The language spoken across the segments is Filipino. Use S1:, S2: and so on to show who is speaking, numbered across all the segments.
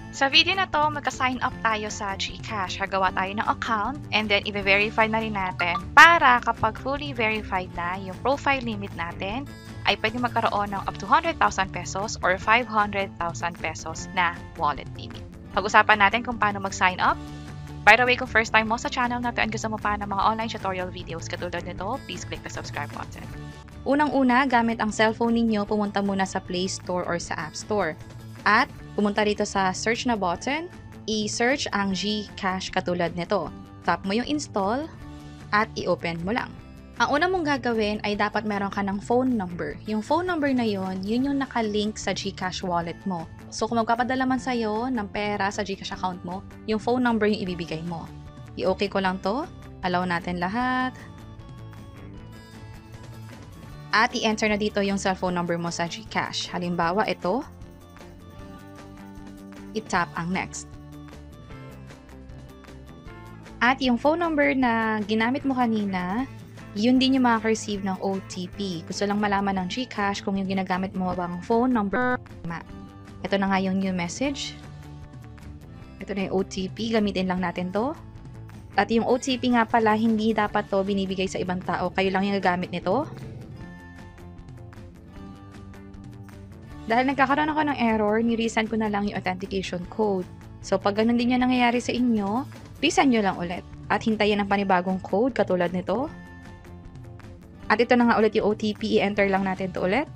S1: Sa video na to, magka-sign up tayo sa GCash. Gagawa tayo ng account and then i-verify na rin natin para kapag fully verified na yung profile limit natin, ay pwede magkaroon ng up to 100,000 pesos or 500,000 pesos na wallet limit. Pag-usapan natin kung paano mag-sign up. By the way, kung first time mo sa channel na to and gusto mo pa ng mga online tutorial videos katulad nito, please click the subscribe button. Unang-una, gamit ang cellphone ninyo, pumunta muna sa Play Store or sa App Store. At pumunta dito sa search na button, i-search ang GCash katulad nito. Tap mo yung install at i-open mo lang. Ang una mong gagawin ay dapat meron ka ng phone number. Yung phone number na yun yung nakalink sa GCash wallet mo. So kung magpapadala man sa'yo ng pera sa GCash account mo, yung phone number yung ibibigay mo. I-okay ko lang to. Allow natin lahat. At i-enter na dito yung cellphone number mo sa GCash. Halimbawa, ito. I-tap ang next. At yung phone number na ginamit mo kanina, yun din yung makaka-receive ng OTP. Gusto lang malaman ng GCash kung yung ginagamit mo bang phone number. Ito na nga yung new message. Ito na yung OTP. Gamitin lang natin to. At yung OTP nga pala, hindi dapat to binibigay sa ibang tao. Kayo lang yung gagamit nito. Dahil nagkakaroon ako ng error, ni-resend ko na lang yung authentication code. So, pag ganun din yung nangyayari sa inyo, resend nyo lang ulit. At hintayin ang panibagong code katulad nito. At ito na nga ulit yung OTP, i-enter lang natin to ulit.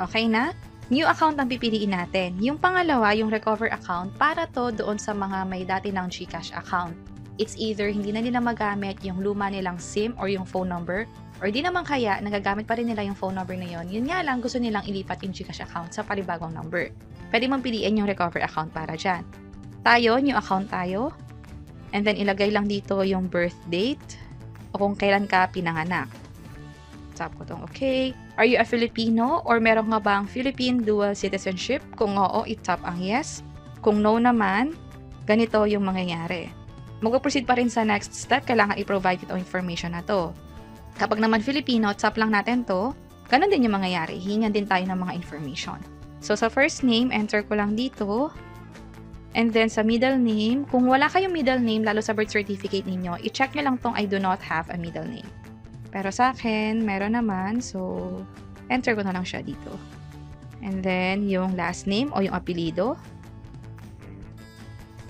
S1: Okay na? New account ang pipiliin natin. Yung pangalawa, yung recover account, para to doon sa mga may dati ng GCash account. It's either hindi na nila magamit yung luma nilang SIM or yung phone number, or di naman kaya, nagagamit pa rin nila yung phone number na yun. Yun nga lang, gusto nilang ilipat yung GCash account sa panibagong number. Pwede mong piliin yung recover account para dyan. Tayo, new account tayo. And then, ilagay lang dito yung birth date o kung kailan ka pinanganak. Tap ko tong okay. Are you a Filipino or meron nga bang Philippine dual citizenship? Kung oo, i-tap ang yes. Kung no naman, ganito yung mangyayari. Mag-proceed pa rin sa next step, kailangan i-provide itong information na to. Kapag naman Filipino, tap lang natin to, ganun din yung mangyayari. Hingan din tayo ng mga information. So, sa first name, enter ko lang dito. And then, sa middle name, kung wala kayong middle name, lalo sa birth certificate ninyo, i-check nyo lang tong I do not have a middle name. Pero sa akin, meron naman. So, enter ko na lang siya dito. And then, yung last name o yung apelido.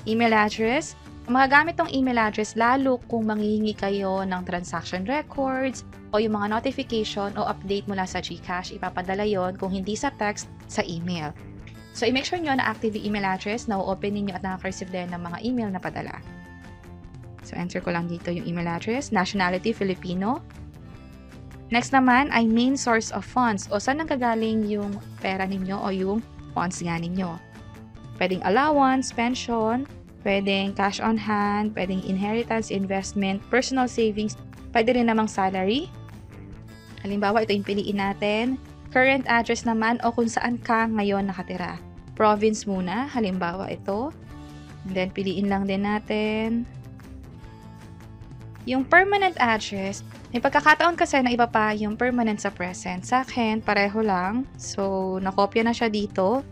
S1: Email address. Magagamit tong email address lalo kung manghihingi kayo ng transaction records o yung mga notification o update mula sa GCash, ipapadala yon kung hindi sa text, sa email. So, i-make sure nyo na active yung email address, na-open ninyo at nakaka-receive din ng mga email na padala. So, enter ko lang dito yung email address, nationality, Filipino. Next naman ay main source of funds o saan nanggagaling yung pera ninyo o yung funds nga ninyo. Pwedeng allowance, pension, pwedeng cash on hand, pwedeng inheritance, investment, personal savings, pwede rin namang salary. Halimbawa, ito yung piliin natin. Current address naman o kung saan ka ngayon nakatira. Province muna, halimbawa ito. And then, piliin lang din natin. Yung permanent address, may pagkakataon kasi na iba pa yung permanent sa present. Sa akin, pareho lang. So, nakopya na siya dito.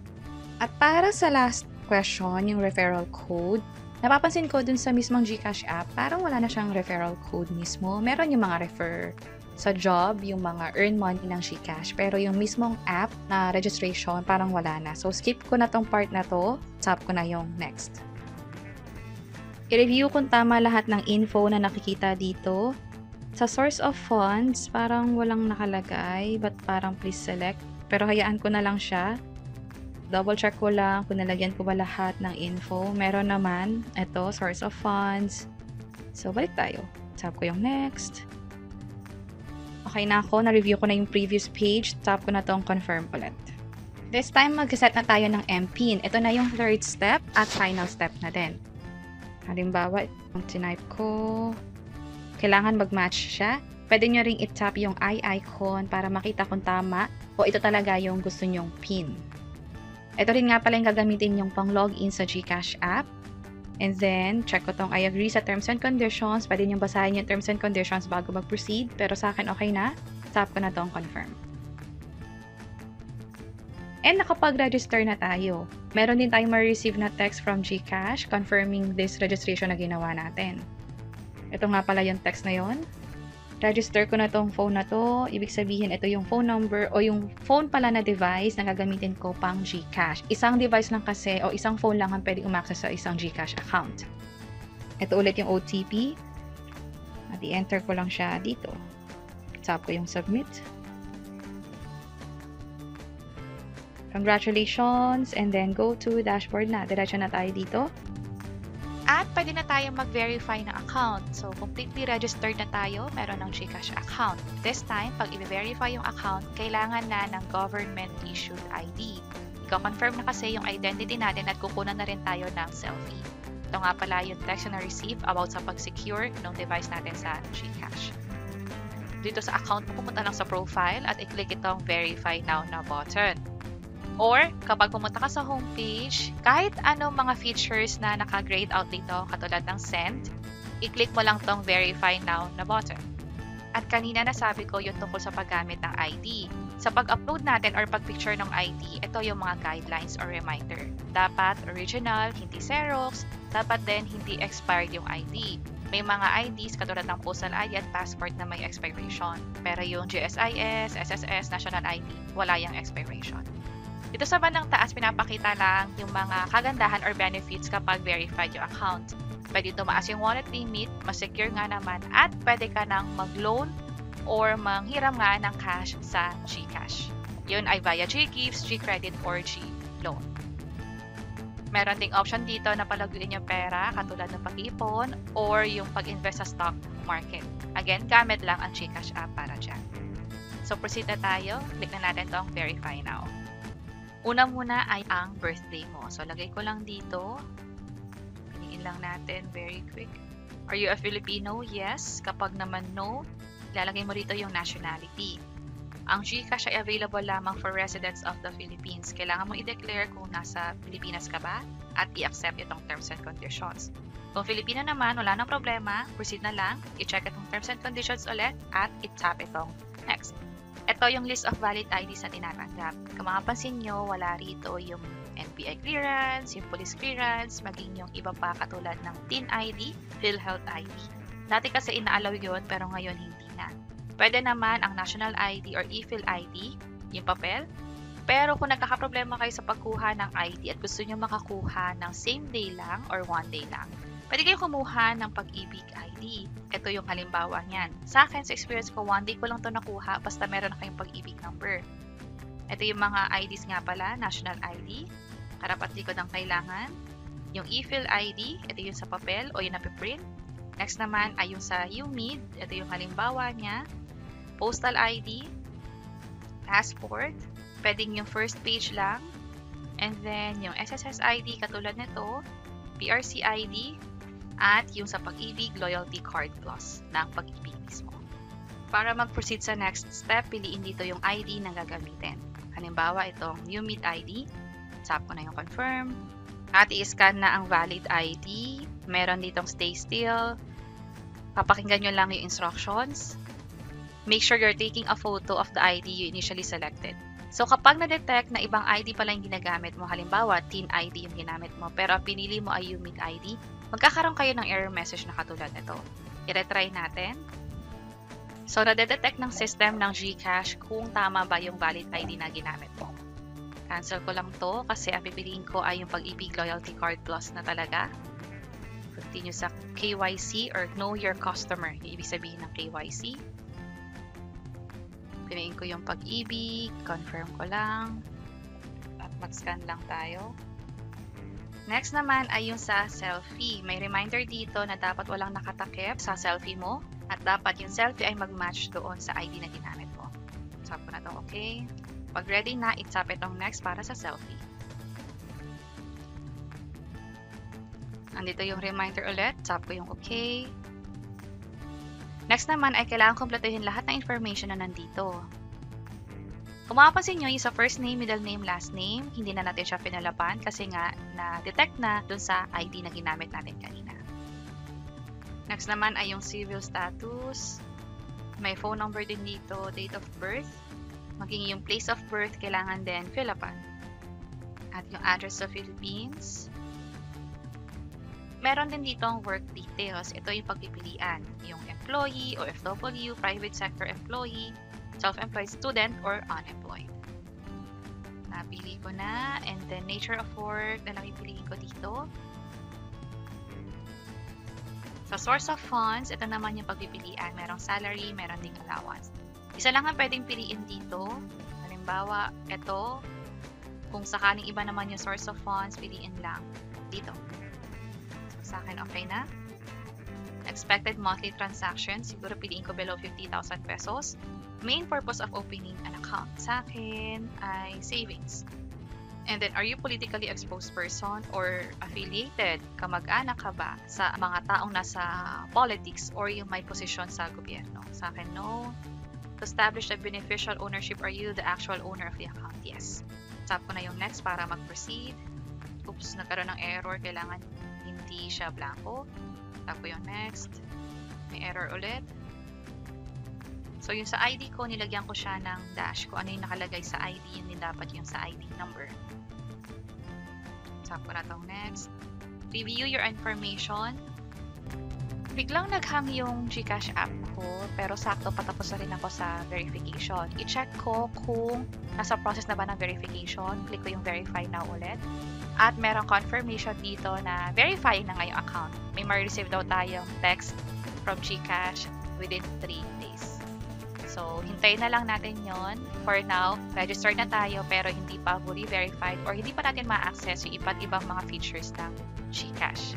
S1: At para sa last question, yung referral code, napapansin ko dun sa mismong GCash app, parang wala na siyang referral code mismo. Meron yung mga refer sa job, yung mga earn money ng GCash, pero yung mismong app na registration, parang wala na. So, skip ko na tong part na to, tap ko na yung next. I-review kung tama lahat ng info na nakikita dito. Sa source of funds, parang walang nakalagay, but parang please select. Pero hayaan ko na lang siya. Double check ko lang kung nalagyan ko ba lahat ng info. Meron naman. Ito, source of funds. So, balik tayo. Tap ko yung next. Okay na ako. Na-review ko na yung previous page. Tap ko na tong confirm ulit. This time, mag-set na tayo ng MPIN. Ito na yung third step at final step na din. Halimbawa, yung tinype ko, kailangan mag-match siya. Pwede nyo ring i-tap yung eye icon para makita kung tama o ito talaga yung gusto nyong PIN. Ito rin nga pala yung gagamitin yung pang-login sa GCash app. And then, check ko tong I agree sa terms and conditions. Pwede nyo basahin yung terms and conditions bago mag-proceed. Pero sa akin, okay na. Tap ko na tong confirm. And nakapag-register na tayo. Meron din tayong ma-receive na text from GCash confirming this registration na ginawa natin. Ito nga pala yung text na yon. Register ko na tong phone na to. Ibig sabihin, ito yung phone number o yung phone pala na device na gagamitin ko pang GCash. Isang device lang kasi o isang phone lang ang pwede umaccess sa isang GCash account. Ito ulit yung OTP. At i-enter ko lang siya dito. Tap ko yung submit. Congratulations! And then go to dashboard na. Diretso na tayo dito. At pwede na tayo mag-verify ng account. So, completely registered na tayo. Meron ng GCash account. This time, pag i-verify yung account, kailangan na ng government-issued ID. Iko-confirm na kasi yung identity natin at kukunan na rin tayo ng selfie. Ito nga pala yung text na receive about sa pag-secure ng device natin sa GCash. Dito sa account mo, pumunta lang sa profile at i-click itong Verify Now na button. Or, kapag pumunta ka sa homepage, kahit anong mga features na naka-grayed out dito, katulad ng send, i-click mo lang tong Verify Now na button. At kanina nasabi ko yung tungkol sa paggamit ng ID. Sa pag-upload natin or pag-picture ng ID, ito yung mga guidelines or reminder. Dapat original, hindi Xerox, dapat din hindi expired yung ID. May mga IDs katulad ng postal ID at passport na may expiration. Pero yung GSIS, SSS, National ID, wala yung expiration. Dito sa bandang taas, pinapakita lang yung mga kagandahan or benefits kapag verified yung account. Pwede tumaas yung wallet limit, mas secure nga naman, at pwede ka nang mag-loan or manghiram nga ng cash sa GCash. Yun ay via GGifts, GCredit, or GLoan. Meron ding option dito na palaguin yung pera katulad ng pag-ipon or yung pag-invest sa stock market. Again, gamit lang ang GCash app para dyan. So, proceed na tayo. Click na natin tong Verify Now. Una muna ay ang birthday mo. So, lagay ko lang dito. Piliin lang natin very quick. Are you a Filipino? Yes. Kapag naman no, ilalagay mo dito yung nationality. Ang GCash ay available lamang for residents of the Philippines. Kailangan mo i-declare kung nasa Pilipinas ka ba at i-accept itong terms and conditions. Kung Filipino naman, wala nang problema. Proceed na lang. I-check itong terms and conditions ulit at i-tap itong next. Ito yung list of valid IDs na tinatanggap. Kung makapansin nyo, wala rito yung NBI clearance, yung police clearance, maging yung iba pa katulad ng TIN ID, PhilHealth ID. Dati kasi inaalaw yun, pero ngayon hindi na. Pwede naman ang National ID or ePhil ID, yung papel. Pero kung nagkakaproblema kayo sa pagkuha ng ID at gusto nyo makakuha ng same day lang or one day lang, pwede kayo kumuha ng Pag-ibig ID. Ito yung halimbawa niyan. Sa akin, sa experience ko, one day ko lang ito nakuha basta meron na kayong Pag-ibig number. Ito yung mga IDs nga pala, National ID, karapat likod ang kailangan. Yung ePhil ID, ito yung sa papel o yung napiprint. Next naman ay yung sa UMID, ito yung halimbawa niya. Postal ID, passport, pwedeng yung first page lang. And then yung SSS ID katulad nito, PRC ID, at yung sa Pag-ibig Loyalty Card Plus ng Pag-ibig mismo. Para mag-proceed sa next step, piliin dito yung ID na gagamitin. Halimbawa, itong UMID ID. Tap ko na yung confirm. At i-scan na ang valid ID. Meron ditong stay still. Papakinggan nyo lang yung instructions. Make sure you're taking a photo of the ID you initially selected. So, kapag na-detect na ibang ID pala yung ginagamit mo, halimbawa, TIN ID yung ginamit mo, pero ang pinili mo ay UMID ID, magkakaroon kayo ng error message na katulad nito. I-retry natin. So, na-detect ng system ng GCash kung tama ba yung valid ID na ginamit mo. Cancel ko lang to kasi ang pipiliin ko ay yung Pag-ibig Loyalty Card Plus na talaga. Continue sa KYC or Know Your Customer. Yung ibig sabihin ng KYC. Piliin ko yung Pag-ibig, confirm ko lang, at mag-scan lang tayo. Next naman ay yung sa selfie. May reminder dito na dapat walang nakatakip sa selfie mo at dapat yung selfie ay mag-match doon sa ID na ginamit mo. Tap ko na ito, okay. Pag ready na, itap itong next para sa selfie. Andito yung reminder ulit, tap ko yung okay. Next naman ay kailangan kumpletuhin lahat ng information na nandito. Kung mapapansin nyo, yung sa first name, middle name, last name, hindi na natin siya pinalaban kasi nga na-detect na dun sa ID na ginamit natin kanina. Next naman ay yung civil status. May phone number din dito, date of birth. Maging yung place of birth, kailangan din fill upan. At yung address sa Philippines. Meron din dito ang work details. Ito yung pagpipilian. Yung employee, OFW, private sector employee, self-employed student, or unemployed. Napili ko na. And then nature of work na lang ipiliin ko dito. Sa source of funds, ito naman yung pagpipilian. Merong salary, meron ding allowance. Isa lang ang pwedeng piliin dito. Halimbawa, ito. Kung sakaling iba naman yung source of funds, piliin lang dito. Sa akin, okay na. Expected monthly transactions, siguro piliin ko below 50,000 pesos. Main purpose of opening an account sa akin ay savings. And then, are you politically exposed person or affiliated? Kamag-anak ka ba sa mga taong nasa politics or yung may posisyon sa gobyerno? Sa akin, no. To establish the beneficial ownership, are you the actual owner of the account? Yes. Tap ko na yung next para mag-proceed. Oops, nagkaroon ng error. Kailangan hindi siya blanco. Tap ko yung next. May error ulit. So, yung sa ID ko, nilagyan ko siya ng dash. Kung ano yung nakalagay sa ID, yun din dapat yung sa ID number. Tap ko na itong next. Review your information. Biglang naghang yung GCash app ko, pero sakto patapos na rin ako sa verification. I-check ko kung nasa process na ba ng verification. Click ko yung verify now ulit. At merong confirmation dito na verify na nga yung account. May ma-receive daw tayong text from GCash within 3 days. So, hintayin na lang natin yon. For now, register na tayo pero hindi pa fully verified or hindi pa natin ma-access yung iba't ibang mga features ng GCash.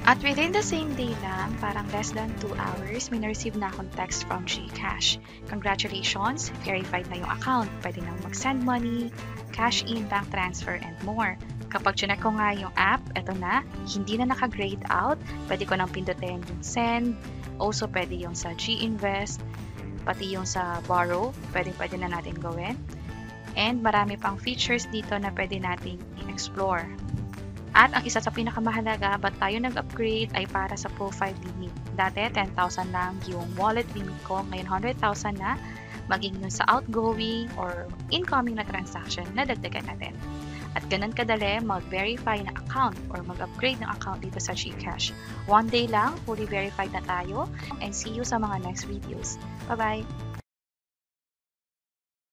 S1: At within the same day lang, parang less than 2 hours, may na-receive na akong text from GCash. Congratulations! Verified na yung account. Pwede nang mag-send money, cash in, bank transfer, and more. Kapag chinek ko nga yung app, eto na, hindi na naka-grayed out. Pwede ko nang pindutin yung send. Also, pwede yung sa GInvest, pati yung sa borrow. Pwede na natin gawin. And marami pang features dito na pwede natin i-explore. At ang isa sa pinakamahalaga, ba't tayo nag-upgrade ay para sa profile limit. Dati, 10,000 lang yung wallet limit ko. Ngayon, 100,000 na. Maging yun sa outgoing or incoming na transaction na dagdagan natin. At ganun kadali mag-verify na account or mag-upgrade ng account dito sa GCash. One day lang, fully verified na tayo. And see you sa mga next videos. Bye-bye!